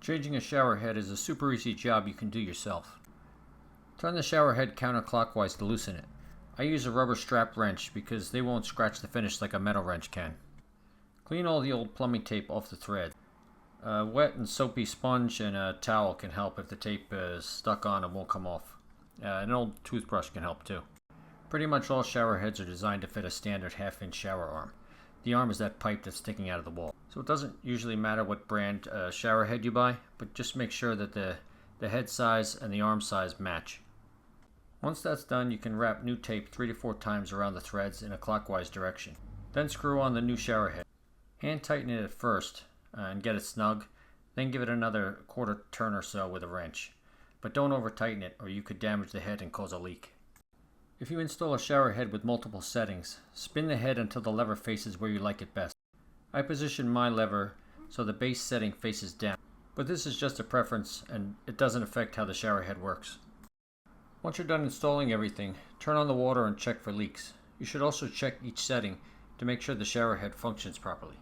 Changing a shower head is a super easy job you can do yourself. Turn the shower head counterclockwise to loosen it. I use a rubber strap wrench because they won't scratch the finish like a metal wrench can. Clean all the old plumbing tape off the thread. A wet and soapy sponge and a towel can help if the tape is stuck on and won't come off. An old toothbrush can help too. Pretty much all shower heads are designed to fit a standard half-inch shower arm. The arm is that pipe that's sticking out of the wall. So it doesn't usually matter what brand shower head you buy, but just make sure that the head size and the arm size match. Once that's done, you can wrap new tape 3 to 4 times around the threads in a clockwise direction. Then screw on the new shower head. Hand tighten it at first and get it snug, then give it another quarter turn or so with a wrench. But don't over tighten it or you could damage the head and cause a leak. If you install a shower head with multiple settings, spin the head until the lever faces where you like it best. I position my lever so the base setting faces down, but this is just a preference and it doesn't affect how the shower head works. Once you're done installing everything, turn on the water and check for leaks. You should also check each setting to make sure the shower head functions properly.